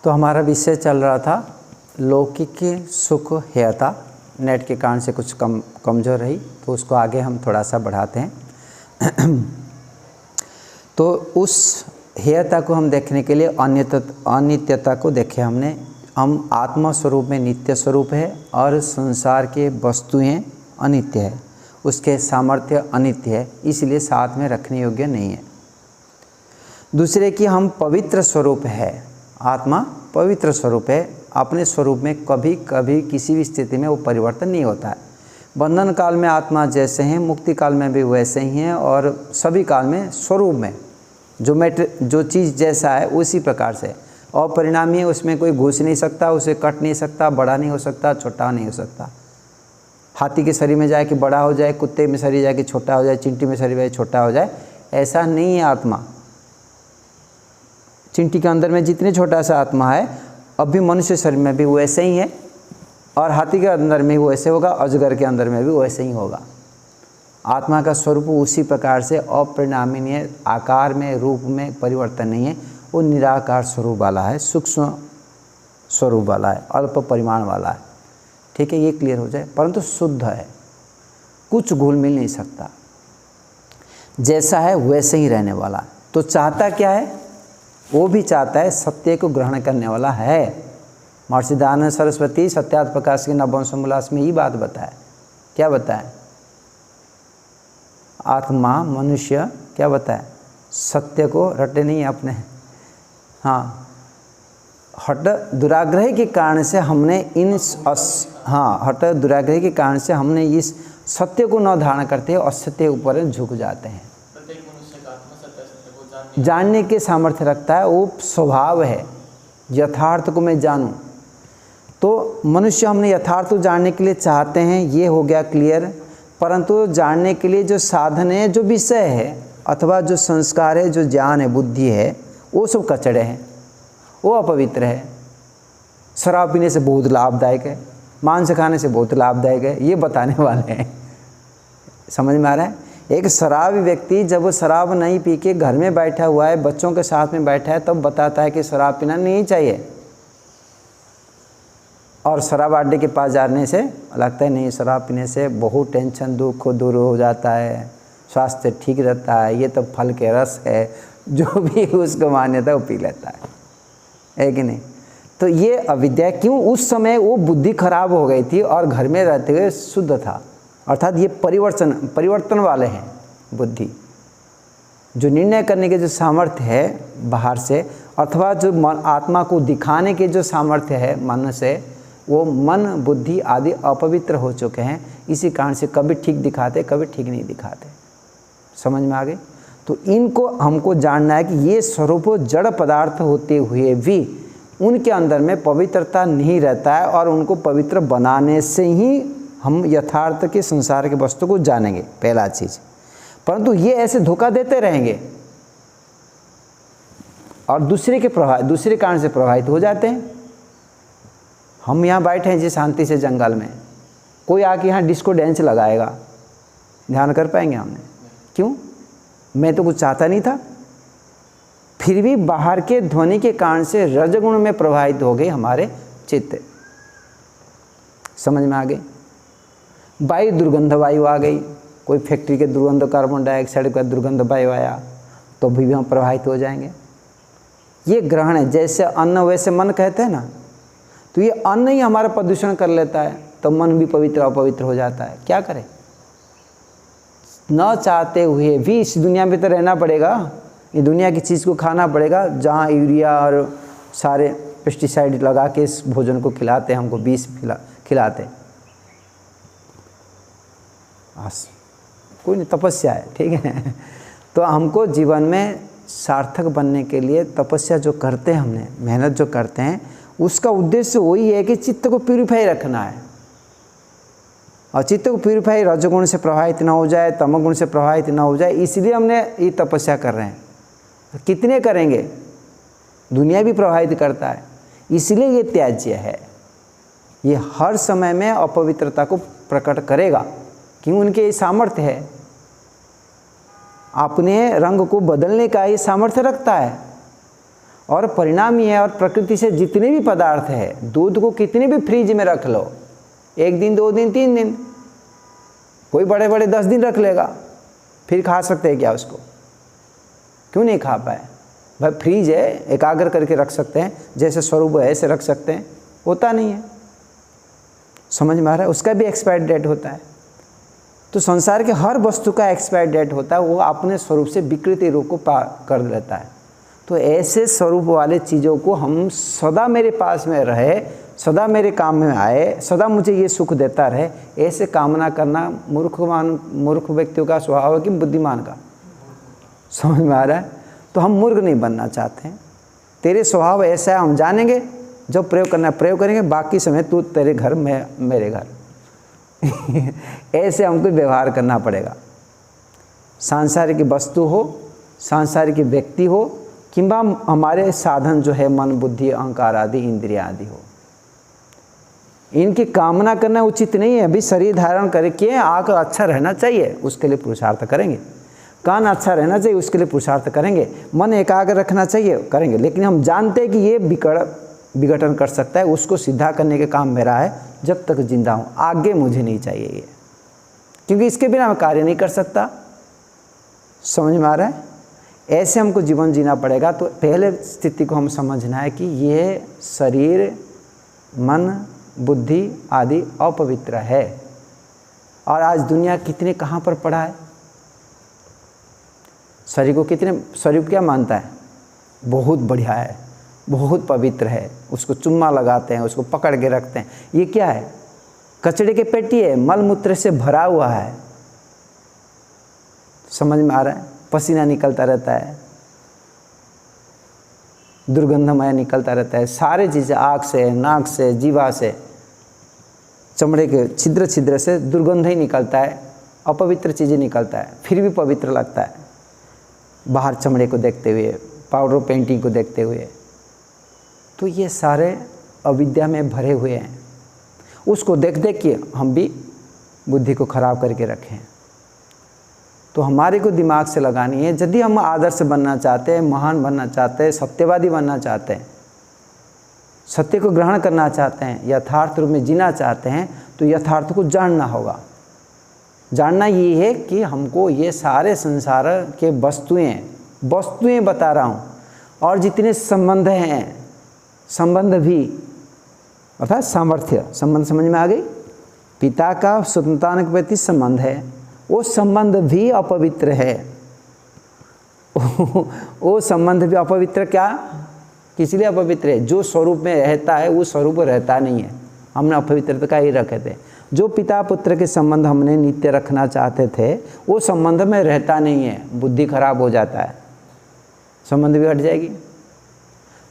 तो हमारा विषय चल रहा था लौकिक सुख हेयता। नेट के कारण से कुछ कमज़ोर रही तो उसको आगे हम थोड़ा सा बढ़ाते हैं। तो उस हेयता को हम देखने के लिए अनित्यता को देखे हमने। हम आत्मा स्वरूप में नित्य स्वरूप है और संसार के वस्तुएं अनित्य है, उसके सामर्थ्य अनित्य है, इसलिए साथ में रखने योग्य नहीं है। दूसरे कि हम पवित्र स्वरूप है, आत्मा पवित्र स्वरूप है, अपने स्वरूप में कभी कभी किसी भी स्थिति में वो परिवर्तन नहीं होता है। बंधन काल में आत्मा जैसे हैं, मुक्ति काल में भी वैसे ही हैं, और सभी काल में स्वरूप में जो चीज़ जैसा है उसी प्रकार से अपरिणामी है। उसमें कोई घुस नहीं सकता, उसे कट नहीं सकता, बड़ा नहीं हो सकता, छोटा नहीं हो सकता। हाथी के शरीर में जाए कि बड़ा हो जाए, कुत्ते में शरीर जाए कि छोटा हो जाए, चींटी में शरीर जाए छोटा हो जाए, ऐसा नहीं है आत्मा। चींटी के अंदर में जितने छोटा सा आत्मा है, अभी मनुष्य शरीर में भी वैसे ही है, और हाथी के अंदर में भी वैसे होगा, अजगर के अंदर में भी वैसे ही होगा। आत्मा का स्वरूप उसी प्रकार से अपरिणामी नहीं है, आकार में रूप में परिवर्तन नहीं है, वो निराकार स्वरूप वाला है, सूक्ष्म स्वरूप वाला है, अल्प परिमाण वाला है। ठीक है, ये क्लियर हो जाए। परंतु शुद्ध है, कुछ घुल मिल नहीं सकता, जैसा है वैसे ही रहने वाला। तो चाहता क्या है? वो भी चाहता है सत्य को ग्रहण करने वाला है। महर्षि दयानंद सरस्वती सत्यार्थ प्रकाश के नवम समोल्लास में ही बात बताए। क्या बताए? आत्मा मनुष्य क्या बताए? सत्य को रटे नहीं अपने, हाँ, हट दुराग्रह के कारण से हमने हट दुराग्रह के कारण से हमने इस सत्य को न धारण करते असत्य ऊपर झुक जाते हैं। जानने के सामर्थ्य रखता है, वो स्वभाव है, यथार्थ को मैं जानूं। तो मनुष्य हमने यथार्थ को जानने के लिए चाहते हैं, ये हो गया क्लियर। परंतु जानने के लिए जो साधन है, जो विषय है, अथवा जो संस्कार है, जो ज्ञान है, बुद्धि है, वो सब कचड़े हैं, वो अपवित्र है। शराब पीने से बहुत लाभदायक है, मांस खाने से बहुत लाभदायक है, ये बताने वाले हैं। समझ में आ रहा है? एक शराबी व्यक्ति जब वो शराब नहीं पी के घर में बैठा हुआ है, बच्चों के साथ में बैठा है, तब बताता है कि शराब पीना नहीं चाहिए, और शराब अड्डे के पास जाने से लगता है नहीं, शराब पीने से बहुत टेंशन दुख दूर हो जाता है, स्वास्थ्य ठीक रहता है, ये तो फल के रस है, जो भी उसको मान्यता वो पी लेता है कि नहीं? तो ये अविद्या क्यों? उस समय वो बुद्धि खराब हो गई थी और घर में रहते हुए शुद्ध था। अर्थात ये परिवर्तन वाले हैं बुद्धि, जो निर्णय करने के जो सामर्थ्य है बाहर से, अथवा जो आत्मा को दिखाने के जो सामर्थ्य है मन से, वो मन बुद्धि आदि अपवित्र हो चुके हैं। इसी कारण से कभी ठीक दिखाते, कभी ठीक नहीं दिखाते। समझ में आ गई? तो इनको हमको जानना है कि ये स्वरूप जड़ पदार्थ होते हुए भी उनके अंदर में पवित्रता नहीं रहता है, और उनको पवित्र बनाने से ही हम यथार्थ के संसार के वस्तु को जानेंगे, पहला चीज़। परंतु ये ऐसे धोखा देते रहेंगे और दूसरे कारण से प्रभावित हो जाते हैं। हम यहाँ बैठे हैं जी शांति से जंगल में, कोई आके यहाँ डिस्को डांस लगाएगा, ध्यान कर पाएंगे हमने? क्यों? मैं तो कुछ चाहता नहीं था, फिर भी बाहर के ध्वनि के कारण से रजगुण में प्रभावित हो गए हमारे चित्त। समझ में आ गई? वायु दुर्गंध वायु आ गई, कोई फैक्ट्री के दुर्गंध, कार्बन डाइऑक्साइड का दुर्गंध वायु आया, तो भी हम प्रभावित हो जाएंगे। ये ग्रहण है, जैसे अन्न वैसे मन कहते हैं ना, तो ये अन्न ही हमारा प्रदूषण कर लेता है, तो मन भी पवित्र अपवित्र हो जाता है। क्या करें? न चाहते हुए भी इस दुनिया में तो रहना पड़ेगा, ये दुनिया की चीज़ को खाना पड़ेगा, जहाँ यूरिया और सारे पेस्टिसाइड लगा के इस भोजन को खिलाते, हमको विष खिलाते। कोई नहीं, तपस्या है, ठीक है। तो हमको जीवन में सार्थक बनने के लिए तपस्या जो करते हैं, हमने मेहनत जो करते हैं, उसका उद्देश्य वही है कि चित्त को प्यूरिफाई रखना है। और चित्त को प्यूरिफाई रजोगुण से प्रभावित ना हो जाए, तमोगुण से प्रभावित ना हो जाए, इसलिए हमने ये तपस्या कर रहे हैं। कितने करेंगे? दुनिया भी प्रभावित करता है, इसलिए ये त्याज्य है। ये हर समय में अपवित्रता को प्रकट करेगा, क्यों? उनके ये सामर्थ्य है, अपने रंग को बदलने का ये सामर्थ्य रखता है। और परिणाम ये है, और प्रकृति से जितने भी पदार्थ है, दूध को कितने भी फ्रिज में रख लो, 1 दिन 2 दिन 3 दिन, कोई बड़े बड़े 10 दिन रख लेगा, फिर खा सकते हैं क्या उसको? क्यों नहीं खा पाए? भाई फ्रिज है, एकाग्र करके रख सकते हैं, जैसे स्वरूप है ऐसे रख सकते हैं, होता नहीं है। समझ में आ रहा है? उसका भी एक्सपायर डेट होता है। तो संसार के हर वस्तु का एक्सपायर डेट होता है, वो अपने स्वरूप से विकृति रूप को कर लेता है। तो ऐसे स्वरूप वाले चीज़ों को हम सदा मेरे पास में रहे, सदा मेरे काम में आए, सदा मुझे ये सुख देता रहे, ऐसे कामना करना मूर्ख व्यक्तियों का स्वभाव है कि बुद्धिमान का? समझ में आ रहा है? तो हम मूर्ख नहीं बनना चाहते हैं। तेरे स्वभाव ऐसा है, हम जानेंगे, जब प्रयोग करना है प्रयोग करेंगे, बाकी समय तू तेरे घर, मैं मेरे घर ऐसे हमको व्यवहार करना पड़ेगा। सांसारिक वस्तु हो, सांसारिक व्यक्ति हो, किंबा हमारे साधन जो है मन बुद्धि अहंकार आदि इंद्रिया आदि हो, इनकी कामना करना उचित नहीं है। अभी शरीर धारण करके आँख अच्छा रहना चाहिए, उसके लिए पुरुषार्थ करेंगे। कान अच्छा रहना चाहिए, उसके लिए पुरुषार्थ करेंगे। मन एकाग्र रखना चाहिए, करेंगे। लेकिन हम जानते हैं कि ये विघटन कर सकता है, उसको सीधा करने के काम मेरा है जब तक जिंदा हूँ। आगे मुझे नहीं चाहिए ये, क्योंकि इसके बिना मैं कार्य नहीं कर सकता। समझ में आ रहा है? ऐसे हमको जीवन जीना पड़ेगा। तो पहले स्थिति को हम समझना है कि ये शरीर मन बुद्धि आदि अपवित्र है। और आज दुनिया कितने कहाँ पर पड़ा है? शरीर को क्या मानता है? बहुत बढ़िया है, बहुत पवित्र है, उसको चुम्मा लगाते हैं, उसको पकड़ के रखते हैं। ये क्या है? कचड़े के पेटी है, मलमूत्र से भरा हुआ है। समझ में आ रहा है? पसीना निकलता रहता है, दुर्गंधमय निकलता रहता है, सारे चीज़ें आँख से, नाक से, जीवा से, चमड़े के छिद्र छिद्र से दुर्गंध ही निकलता है, अपवित्र चीज़ें निकलता है, फिर भी पवित्र लगता है बाहर चमड़े को देखते हुए, पाउडर पेंटिंग को देखते हुए। तो ये सारे अविद्या में भरे हुए हैं। उसको देख देख के हम भी बुद्धि को खराब करके रखें। तो हमारे को दिमाग से लगानी है, यदि हम आदर्श बनना चाहते हैं, महान बनना चाहते हैं, सत्यवादी बनना चाहते हैं, सत्य को ग्रहण करना चाहते हैं, यथार्थ रूप में जीना चाहते हैं, तो यथार्थ को जानना होगा। जानना ये है कि हमको ये सारे संसार के वस्तुएं बता रहा हूँ, और जितने संबंध हैं, संबंध भी अर्थात सामर्थ्य, संबंध समझ में आ गई? पिता का स्वतंत्रता के प्रति संबंध है, वो संबंध भी अपवित्र है। वो संबंध भी अपवित्र क्या? किस लिए अपवित्र है? जो स्वरूप में रहता है वो स्वरूप रहता नहीं है। हमने अपवित्रता का ही रखे थे। जो पिता पुत्र के संबंध हमने नित्य रखना चाहते थे, वो संबंध में रहता नहीं है, बुद्धि खराब हो जाता है, संबंध भी हट जाएगी।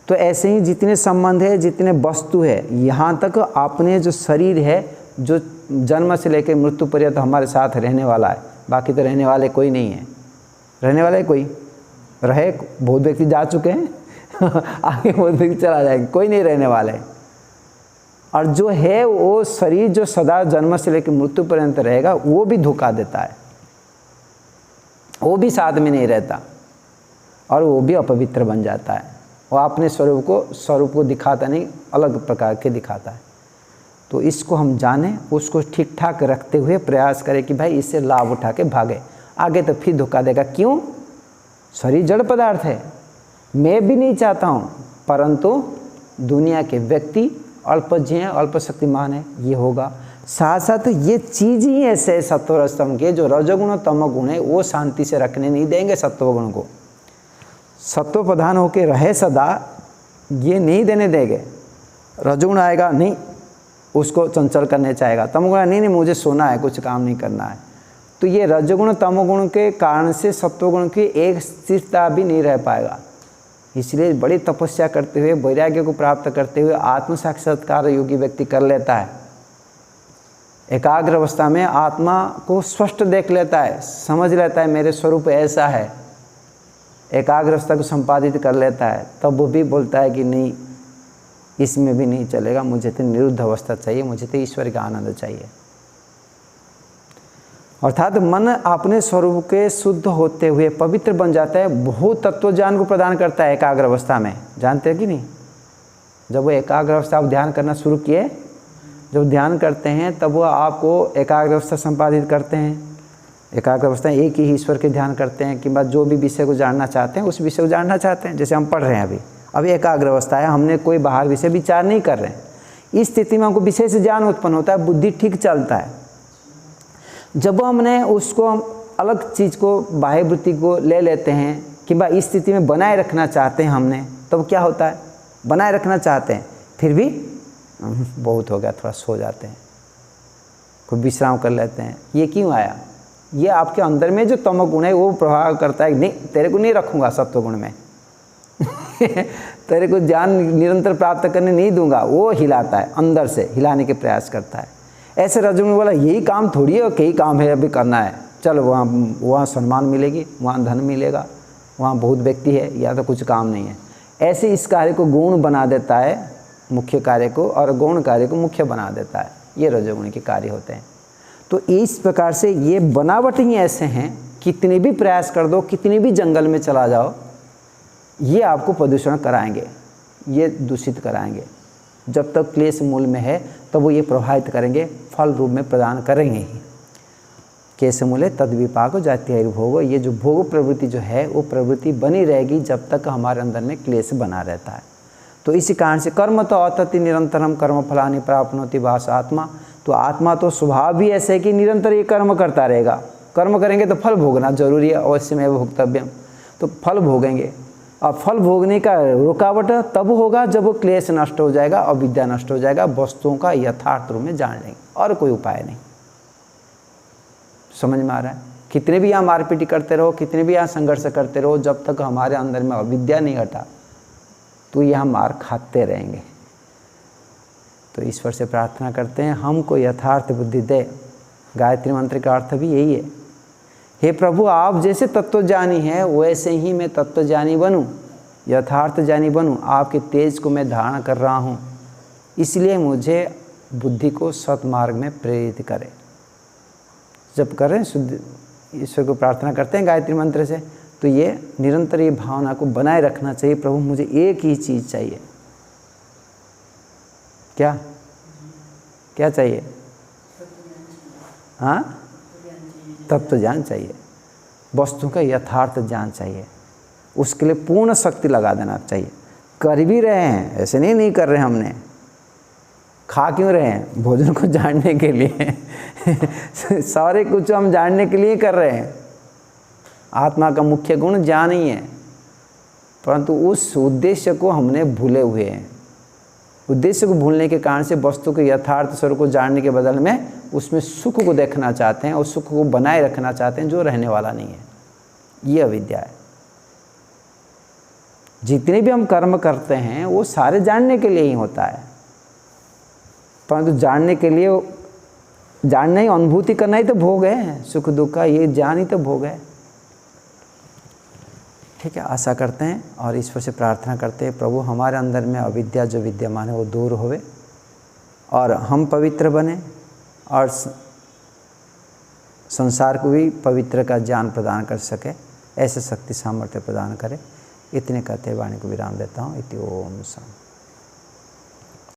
तो ऐसे ही जितने संबंध है, जितने वस्तु है, यहाँ तक अपने जो शरीर है, जो जन्म से लेकर मृत्यु पर्यंत हमारे साथ रहने वाला है, बाकी तो रहने वाले कोई नहीं है। रहने वाले कोई रहे, बहुत व्यक्ति जा चुके हैं आगे बहुत व्यक्ति चला जाएंगे, कोई नहीं रहने वाले। और जो है वो शरीर जो सदा जन्म से लेकर मृत्यु पर्यंत रहेगा, वो भी धोखा देता है, वो भी साथ में नहीं रहता, और वो भी अपवित्र बन जाता है। वो अपने स्वरूप को दिखाता नहीं, अलग प्रकार के दिखाता है। तो इसको हम जानें, उसको ठीक ठाक रखते हुए प्रयास करें कि भाई इससे लाभ उठा के भागे। आगे तो फिर धोखा देगा। क्यों? शरीर जड़ पदार्थ है, मैं भी नहीं चाहता हूँ, परंतु दुनिया के व्यक्ति अल्पज्ञ हैं, अल्प शक्तिमान है, ये होगा। साथ साथ ये चीज़ ही ऐसे सत्व स्तंभ के जो रजोगुण और तमोगुण है, वो शांति से रखने नहीं देंगे सत्वगुण को। सत्व प्रधान होकर रहे सदा, ये नहीं देने देंगे। रजोगुण आएगा नहीं, उसको चंचल करने चाहेगा। तमोगुण नहीं मुझे सोना है, कुछ काम नहीं करना है। तो ये रजोगुण तमोगुण के कारण से सत्वगुण की एक स्थिरता भी नहीं रह पाएगा। इसलिए बड़ी तपस्या करते हुए, वैराग्य को प्राप्त करते हुए आत्म साक्षात्कार योगी व्यक्ति कर लेता है। एकाग्र अवस्था में आत्मा को स्पष्ट देख लेता है, समझ लेता है मेरे स्वरूप ऐसा है, एकाग्र अवस्था को संपादित कर लेता है। तब वो भी बोलता है कि नहीं, इसमें भी नहीं चलेगा, मुझे तो निरुद्ध अवस्था चाहिए, मुझे तो ईश्वर का आनंद चाहिए। अर्थात मन अपने स्वरूप के शुद्ध होते हुए पवित्र बन जाता है, बहुत तत्व ज्ञान को प्रदान करता है एकाग्र अवस्था में। जानते हैं कि नहीं? जब वो एकाग्र अवस्था आप ध्यान करना शुरू किए, जब ध्यान करते हैं तब वो आपको एकाग्र अवस्था संपादित करते हैं। एकाग्र अवस्था एक ही ईश्वर के ध्यान करते हैं कि बस जो भी विषय को जानना चाहते हैं उस विषय को जानना चाहते हैं। जैसे हम पढ़ रहे हैं अभी एकाग्र अवस्था है, हमने कोई बाहर विषय विचार नहीं कर रहे हैं। इस स्थिति में हमको विषय से ज्ञान उत्पन्न होता है, बुद्धि ठीक चलता है। जब हमने उसको अलग चीज़ को बाह्य वृत्ति को ले लेते हैं कि भाई इस स्थिति में बनाए रखना चाहते हैं हमने, तब क्या होता है? बनाए रखना चाहते हैं फिर भी बहुत हो गया, थोड़ा सो जाते हैं, कोई विश्राम कर लेते हैं। ये क्यों आया? ये आपके अंदर में जो तमोगुण है वो प्रभाव करता है। नहीं, तेरे को नहीं रखूँगा सत्वगुण में तेरे को ज्ञान निरंतर प्राप्त करने नहीं दूंगा, वो हिलाता है, अंदर से हिलाने के प्रयास करता है। ऐसे रजोगुण वाला यही काम थोड़ी है, कई काम है अभी करना है, चलो वहाँ सम्मान मिलेगी, वहाँ धन मिलेगा, वहाँ बहुत व्यक्ति है, या तो कुछ काम नहीं है। ऐसे इस कार्य को गौण बना देता है, मुख्य कार्य को, और गौण कार्य को मुख्य बना देता है। ये रजोगुण के कार्य होते हैं। तो इस प्रकार से ये बनावट ही ऐसे हैं, कितने भी प्रयास कर दो, कितने भी जंगल में चला जाओ, ये आपको प्रदूषण कराएंगे, ये दूषित कराएंगे। जब तक क्लेश मूल में है तब वो ये प्रभावित करेंगे, फल रूप में प्रदान करेंगे ही। केस मूले तद विपाक जाति भोग, ये जो भोग प्रवृत्ति जो है वो प्रवृत्ति बनी रहेगी जब तक हमारे अंदर में क्लेश बना रहता है। तो इसी कारण से कर्म तो अतति निरंतरम कर्म फलानि प्राप्नोति वास आत्मा। तो आत्मा तो स्वभाव भी ऐसे है कि निरंतर ये कर्म करता रहेगा। कर्म करेंगे तो फल भोगना जरूरी है, अवश्य में भोक्तव्यम। तो फल भोगेंगे, और फल भोगने का रुकावट तब होगा जब वो क्लेश नष्ट हो जाएगा, अविद्या नष्ट हो जाएगा, वस्तुओं का यथार्थ रूप में जान लेंगे, और कोई उपाय नहीं। समझ में आ रहा है? कितने भी यहाँ मारपीट करते रहो, कितने भी यहाँ संघर्ष करते रहो, जब तक हमारे अंदर में अविद्या नहीं हटा तो यहाँ मार खाते रहेंगे। तो ईश्वर से प्रार्थना करते हैं हमको यथार्थ बुद्धि दे। गायत्री मंत्र का अर्थ भी यही है, हे प्रभु आप जैसे तत्वज्ञानी हैं वैसे ही मैं तत्वज्ञानी बनूं, यथार्थ ज्ञानी बनूं। आपके तेज को मैं धारण कर रहा हूं, इसलिए मुझे बुद्धि को सत्मार्ग में प्रेरित करें। जब करें शुद्ध ईश्वर को प्रार्थना करते हैं गायत्री मंत्र से, तो ये निरंतर ये भावना को बनाए रखना चाहिए, प्रभु मुझे एक ही चीज़ चाहिए। क्या क्या चाहिए? हाँ, तत्व ज्ञान चाहिए, वस्तु का यथार्थ ज्ञान चाहिए। उसके लिए पूर्ण शक्ति लगा देना चाहिए। कर भी रहे हैं, ऐसे नहीं कर रहे हमने। खा क्यों रहे हैं? भोजन को जानने के लिए सारे कुछ हम जानने के लिए कर रहे हैं। आत्मा का मुख्य गुण ज्ञान ही है, परंतु उस उद्देश्य को हमने भूले हुए हैं। उद्देश्य को भूलने के कारण से वस्तु के यथार्थ स्वरूप को जानने के बदल में उसमें सुख को देखना चाहते हैं और सुख को बनाए रखना चाहते हैं जो रहने वाला नहीं है। ये अविद्या है। जितने भी हम कर्म करते हैं वो सारे जानने के लिए ही होता है, परंतु जानने के लिए जानना ही, अनुभूति करना ही तो भोग है। सुख दुख का ये ज्ञान ही तो भोग है। ठीक है, आशा करते हैं और ईश्वर से प्रार्थना करते हैं प्रभु हमारे अंदर में अविद्या जो विद्यमान है वो दूर होवे और हम पवित्र बने और संसार को भी पवित्र का ज्ञान प्रदान कर सके, ऐसे शक्ति सामर्थ्य प्रदान करे। इतने कहते वाणी को विराम देता हूँ। इति ओम शांति।